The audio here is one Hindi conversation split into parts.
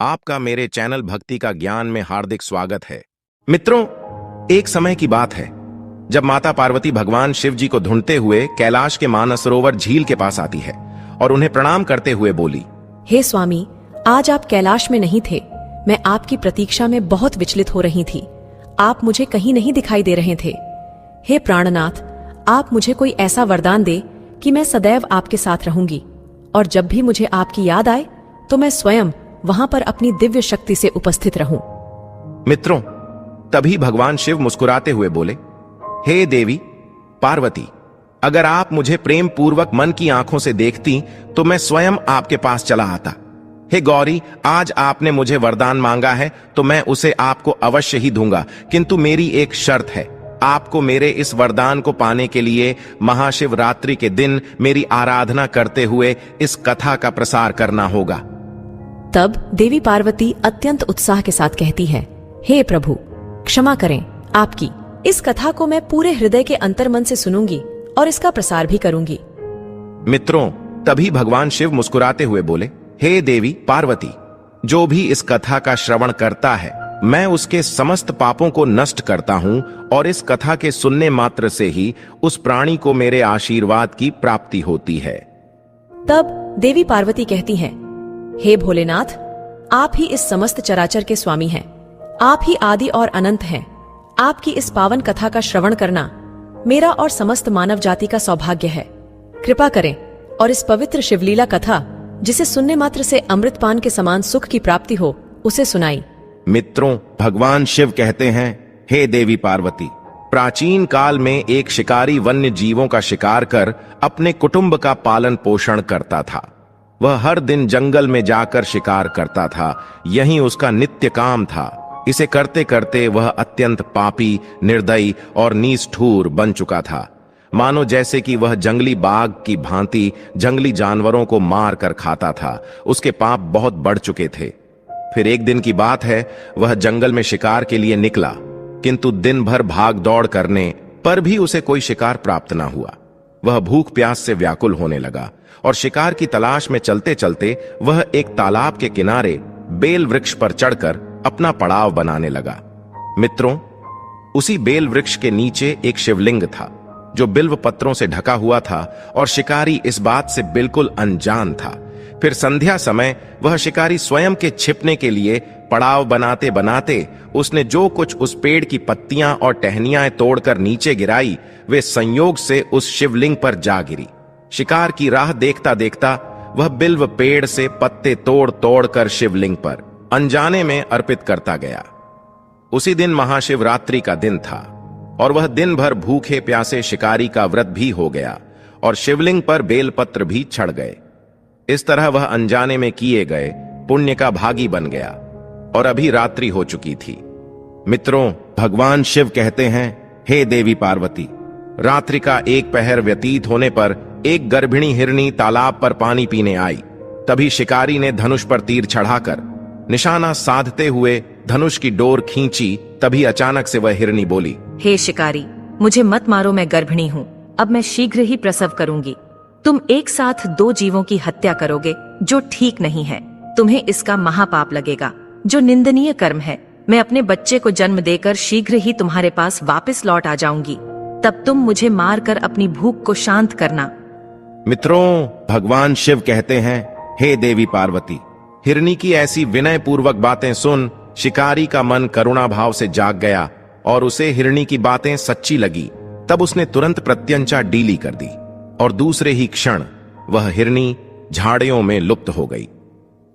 आपका मेरे चैनल भक्ति का ज्ञान में हार्दिक स्वागत है। मित्रों, एक समय की बात है जब माता पार्वती भगवान शिव जी को ढूंढते हुए कैलाश के मानसरोवर झील के पास आती है और उन्हें प्रणाम करते हुए बोली, हे स्वामी, आज आप कैलाश में नहीं थे। मैं आपकी प्रतीक्षा में बहुत विचलित हो रही थी। आप मुझे कहीं नहीं दिखाई दे रहे थे। हे प्राणनाथ, आप मुझे कोई ऐसा वरदान दे कि मैं सदैव आपके साथ रहूंगी और जब भी मुझे आपकी याद आए तो मैं स्वयं वहां पर अपनी दिव्य शक्ति से उपस्थित रहूं। मित्रों, तभी भगवान शिव मुस्कुराते हुए बोले, हे देवी पार्वती, अगर आप मुझे प्रेम पूर्वक मन की आंखों से देखती तो मैं स्वयं आपके पास चला आता। हे गौरी, आज आपने मुझे वरदान मांगा है तो मैं उसे आपको अवश्य ही दूंगा, किंतु मेरी एक शर्त है। आपको मेरे इस वरदान को पाने के लिए महाशिवरात्रि के दिन मेरी आराधना करते हुए इस कथा का प्रसार करना होगा। तब देवी पार्वती अत्यंत उत्साह के साथ कहती है, हे प्रभु, क्षमा करें, आपकी इस कथा को मैं पूरे हृदय के अंतर्मन से सुनूंगी और इसका प्रसार भी करूंगी। मित्रों, तभी भगवान शिव मुस्कुराते हुए बोले, हे देवी पार्वती, जो भी इस कथा का श्रवण करता है मैं उसके समस्त पापों को नष्ट करता हूं और इस कथा के सुनने मात्र से ही उस प्राणी को मेरे आशीर्वाद की प्राप्ति होती है। तब देवी पार्वती कहती हैं, हे भोलेनाथ, आप ही इस समस्त चराचर के स्वामी हैं। आप ही आदि और अनंत हैं। आपकी इस पावन कथा का श्रवण करना मेरा और समस्त मानव जाति का सौभाग्य है। कृपा करें और इस पवित्र शिवलीला कथा, जिसे सुनने मात्र से अमृतपान के समान सुख की प्राप्ति हो, उसे सुनाई। मित्रों, भगवान शिव कहते हैं, हे देवी पार्वती, प्राचीन काल में एक शिकारी वन्य जीवों का शिकार कर अपने कुटुंब का पालन पोषण करता था। वह हर दिन जंगल में जाकर शिकार करता था। यही उसका नित्य काम था। इसे करते करते वह अत्यंत पापी, निर्दयी और निष्ठुर बन चुका था। मानो जैसे कि वह जंगली बाघ की भांति जंगली जानवरों को मार कर खाता था। उसके पाप बहुत बढ़ चुके थे। फिर एक दिन की बात है, वह जंगल में शिकार के लिए निकला, किंतु दिन भर भाग दौड़ करने पर भी उसे कोई शिकार प्राप्त न हुआ। वह भूख प्यास से व्याकुल होने लगा और शिकार की तलाश में चलते चलते वह एक तालाब के किनारे बेल वृक्ष पर चढ़कर अपना पड़ाव बनाने लगा। मित्रों, उसी बेल वृक्ष के नीचे एक शिवलिंग था जो बिल्व पत्रों से ढका हुआ था और शिकारी इस बात से बिल्कुल अनजान था। फिर संध्या समय वह शिकारी स्वयं के छिपने के लिए पड़ाव बनाते बनाते उसने जो कुछ उस पेड़ की पत्तियां और टहनियां तोड़कर नीचे गिराई, वे संयोग से उस शिवलिंग पर जा गिरी। शिकार की राह देखता देखता वह बिल्व पेड़ से पत्ते तोड़ तोड़ कर शिवलिंग पर अनजाने में अर्पित करता गया। उसी दिन महाशिवरात्रि का दिन था और वह दिन भर भूखे प्यासे शिकारी का व्रत भी हो गया और शिवलिंग पर बेलपत्र भी चढ़ गए। इस तरह वह अनजाने में किए गए पुण्य का भागी बन गया और अभी रात्रि हो चुकी थी। मित्रों, भगवान शिव कहते हैं, हे देवी पार्वती, रात्रि का एक पहर व्यतीत होने पर एक गर्भिणी हिरनी तालाब पर पानी पीने आई। तभी शिकारी ने धनुष पर तीर चढ़ाकर निशाना साधते हुए धनुष की डोर खींची। तभी अचानक से वह हिरनी बोली, हे शिकारी, मुझे मत मारो, मैं गर्भिणी हूँ। अब मैं शीघ्र ही प्रसव करूंगी। तुम एक साथ दो जीवों की हत्या करोगे, जो ठीक नहीं है। तुम्हें इसका महापाप लगेगा, जो निंदनीय कर्म है। मैं अपने बच्चे को जन्म देकर शीघ्र ही तुम्हारे पास वापस लौट आ जाऊंगी। तब तुम मुझे मारकर अपनी भूख को शांत करना। मित्रों, भगवान शिव कहते हैं, हे देवी पार्वती, हिरनी की ऐसी विनय पूर्वक बातें सुन शिकारी का मन करुणा भाव से जाग गया और उसे हिरनी की बातें सच्ची लगी। तब उसने तुरंत प्रत्यंचा डीली कर दी और दूसरे ही क्षण वह हिरनी झाड़ियों में लुप्त हो गई।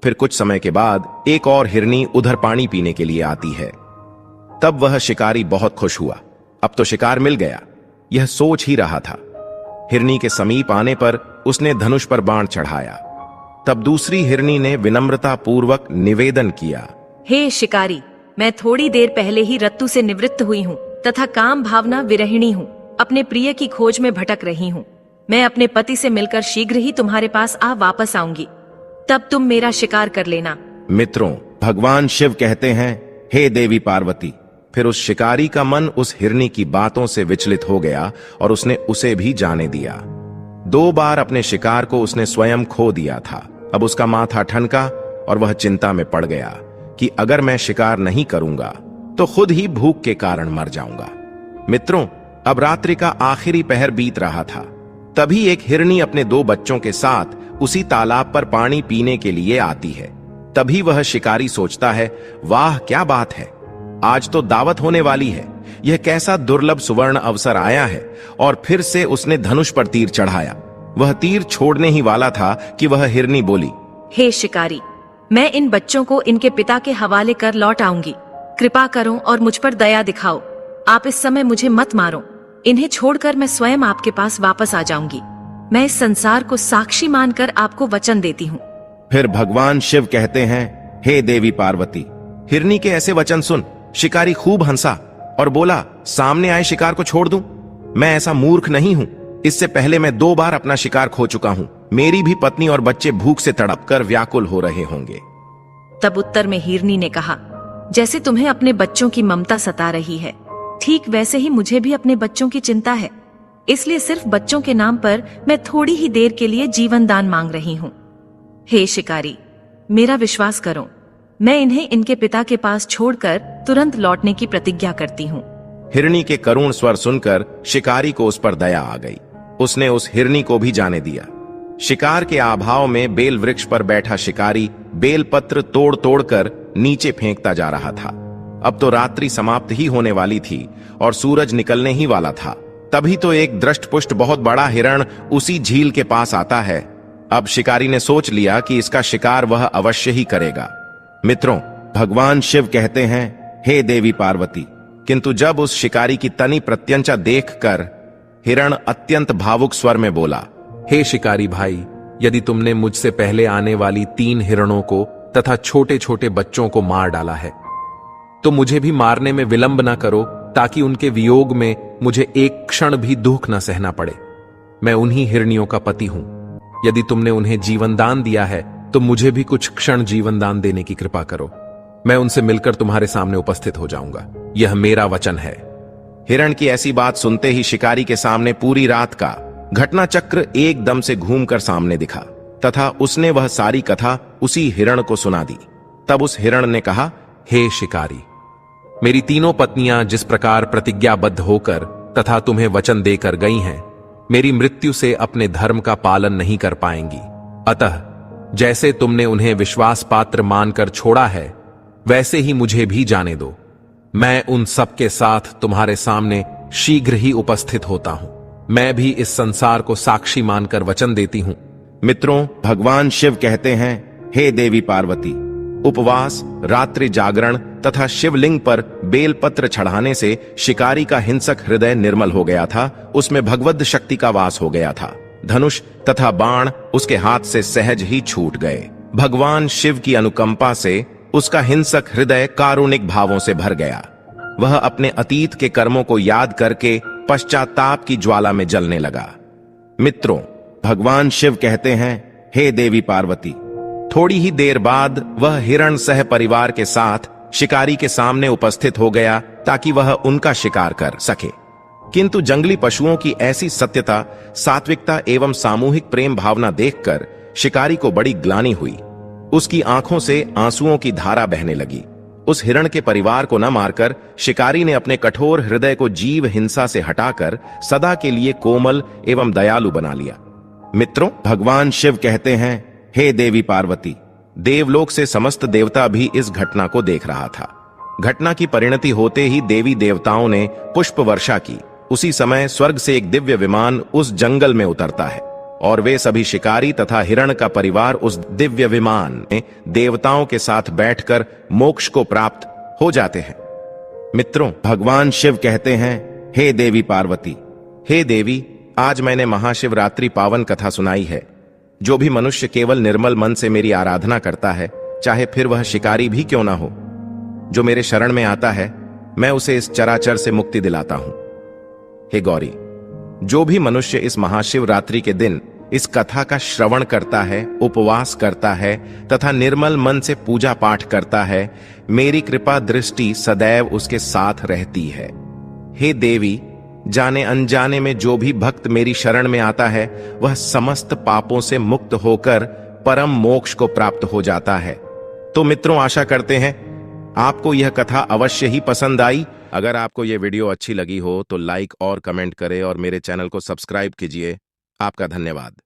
फिर कुछ समय के बाद एक और हिरनी उधर पानी पीने के लिए आती है। तब वह शिकारी बहुत खुश हुआ। अब तो शिकार मिल गया, यह सोच ही रहा था। हिरनी के समीप आने पर उसने धनुष पर बाण चढ़ाया। तब दूसरी हिरनी ने विनम्रता पूर्वक निवेदन किया, हे शिकारी, मैं थोड़ी देर पहले ही रत्तु से निवृत्त हुई हूँ तथा काम भावना विरहिणी हूँ। अपने प्रिय की खोज में भटक रही हूँ। मैं अपने पति से मिलकर शीघ्र ही तुम्हारे पास वापस आऊंगी। तब तुम मेरा शिकार कर लेना। मित्रों, भगवान शिव कहते हैं, हे देवी पार्वती, फिर उस शिकारी का मन उस हिरनी की बातों से विचलित हो गया और उसने उसे भी जाने दिया। 2 बार अपने शिकार को उसने स्वयं खो दिया था। अब उसका माथा ठनका और वह चिंता में पड़ गया कि अगर मैं शिकार नहीं करूंगा तो खुद ही भूख के कारण मर जाऊंगा। मित्रों, अब रात्रि का आखिरी पहर बीत रहा था। तभी एक हिरनी अपने 2 बच्चों के साथ उसी तालाब पर पानी पीने के लिए आती है। तभी वह शिकारी सोचता है, वाह क्या बात है, आज तो दावत होने वाली है। यह कैसा दुर्लभ सुवर्ण अवसर आया है। और फिर से उसने धनुष पर तीर चढ़ाया। वह तीर छोड़ने ही वाला था कि वह हिरनी बोली, हे शिकारी, मैं इन बच्चों को इनके पिता के हवाले कर लौट आऊंगी। कृपा करो और मुझ पर दया दिखाओ। आप इस समय मुझे मत मारो। इन्हें छोड़कर मैं स्वयं आपके पास वापस आ जाऊंगी। मैं इस संसार को साक्षी मानकर आपको वचन देती हूँ। फिर भगवान शिव कहते हैं, हे देवी पार्वती, हिरनी के ऐसे वचन सुन। शिकारी खूब हंसा और बोला, सामने आए शिकार को छोड़ दूं? मैं ऐसा मूर्ख नहीं हूं। इससे पहले मैं 2 बार अपना शिकार खो चुका हूं। मेरी भी पत्नी और बच्चे भूख से तड़पकर व्याकुल हो रहे होंगे। तब उत्तर में हिरनी ने कहा, जैसे तुम्हें अपने बच्चों की ममता सता रही है, ठीक वैसे ही मुझे भी अपने बच्चों की चिंता है। इसलिए सिर्फ बच्चों के नाम पर मैं थोड़ी ही देर के लिए जीवन दान मांग रही हूँ। हे शिकारी, मेरा विश्वास करो, मैं इन्हें इनके पिता के पास छोड़कर तुरंत लौटने की प्रतिज्ञा करती हूँ। हिरनी के करुण स्वर सुनकर शिकारी को उस पर दया आ गई। उसने उस हिरनी को भी जाने दिया। शिकार के अभाव में बेल वृक्ष पर बैठा शिकारी बेल पत्र तोड़ तोड़कर नीचे फेंकता जा रहा था। अब तो रात्रि समाप्त ही होने वाली थी और सूरज निकलने ही वाला था। तभी तो एक दृष्टपुष्ट बहुत बड़ा हिरण उसी झील के पास आता है। अब शिकारी ने सोच लिया कि इसका शिकार वह अवश्य ही करेगा। मित्रों, भगवान शिव कहते हैं, हे देवी पार्वती, किंतु जब उस शिकारी की तनी प्रत्यंचा देखकर हिरण अत्यंत भावुक स्वर में बोला, हे शिकारी भाई, यदि तुमने मुझसे पहले आने वाली 3 हिरणों को तथा छोटे छोटे बच्चों को मार डाला है, तो मुझे भी मारने में विलंब न करो, ताकि उनके वियोग में मुझे एक क्षण भी दुख न सहना पड़े। मैं उन्हीं हिरनियों का पति हूं। यदि तुमने उन्हें जीवन दान दिया है तो मुझे भी कुछ क्षण जीवन दान देने की कृपा करो। मैं उनसे मिलकर तुम्हारे सामने उपस्थित हो जाऊंगा। यह मेरा वचन है। हिरण की ऐसी बात सुनते ही शिकारी के सामने पूरी रात का घटना चक्र एकदम से घूमकर सामने दिखा तथा उसने वह सारी कथा उसी हिरण को सुना दी। तब उस हिरण ने कहा, हे शिकारी, मेरी 3 पत्नियां जिस प्रकार प्रतिज्ञाबद्ध होकर तथा तुम्हें वचन देकर गई हैं, मेरी मृत्यु से अपने धर्म का पालन नहीं कर पाएंगी। अतः जैसे तुमने उन्हें विश्वास पात्र मानकर छोड़ा है, वैसे ही मुझे भी जाने दो। मैं उन सब के साथ तुम्हारे सामने शीघ्र ही उपस्थित होता हूं। मैं भी इस संसार को साक्षी मानकर वचन देती हूं। मित्रों, भगवान शिव कहते हैं, हे देवी पार्वती, उपवास, रात्रि जागरण तथा शिवलिंग पर बेलपत्र चढ़ाने से शिकारी का हिंसक हृदय निर्मल हो गया था। उसमें भगवद शक्ति का वास हो गया था। धनुष तथा बाण उसके हाथ से सहज ही छूट गए। भगवान शिव की अनुकंपा से उसका हिंसक हृदय कारुणिक भावों से भर गया। वह अपने अतीत के कर्मों को याद करके पश्चाताप की ज्वाला में जलने लगा। मित्रों, भगवान शिव कहते हैं, हे देवी पार्वती, थोड़ी ही देर बाद वह हिरण सह परिवार के साथ शिकारी के सामने उपस्थित हो गया ताकि वह उनका शिकार कर सके। किंतु जंगली पशुओं की ऐसी सत्यता, सात्विकता एवं सामूहिक प्रेम भावना देखकर शिकारी को बड़ी ग्लानि हुई। उसकी आंखों से आंसुओं की धारा बहने लगी। उस हिरण के परिवार को न मारकर शिकारी ने अपने कठोर हृदय को जीव हिंसा से हटाकर सदा के लिए कोमल एवं दयालु बना लिया। मित्रों, भगवान शिव कहते हैं, हे देवी पार्वती, देवलोक से समस्त देवता भी इस घटना को देख रहा था। घटना की परिणति होते ही देवी देवताओं ने पुष्प वर्षा की। उसी समय स्वर्ग से एक दिव्य विमान उस जंगल में उतरता है और वे सभी शिकारी तथा हिरण का परिवार उस दिव्य विमान में देवताओं के साथ बैठकर मोक्ष को प्राप्त हो जाते हैं। मित्रों, भगवान शिव कहते हैं, हे देवी पार्वती, हे देवी, आज मैंने महाशिवरात्रि पावन कथा सुनाई है। जो भी मनुष्य केवल निर्मल मन से मेरी आराधना करता है, चाहे फिर वह शिकारी भी क्यों ना हो, जो मेरे शरण में आता है, मैं उसे इस चराचर से मुक्ति दिलाता हूं। हे गौरी, जो भी मनुष्य इस महाशिवरात्रि के दिन इस कथा का श्रवण करता है, उपवास करता है तथा निर्मल मन से पूजा पाठ करता है, मेरी कृपा दृष्टि सदैव उसके साथ रहती है। हे देवी, जाने अनजाने में जो भी भक्त मेरी शरण में आता है, वह समस्त पापों से मुक्त होकर परम मोक्ष को प्राप्त हो जाता है। तो मित्रों, आशा करते हैं आपको यह कथा अवश्य ही पसंद आई। अगर आपको यह वीडियो अच्छी लगी हो तो लाइक और कमेंट करें और मेरे चैनल को सब्सक्राइब कीजिए। आपका धन्यवाद।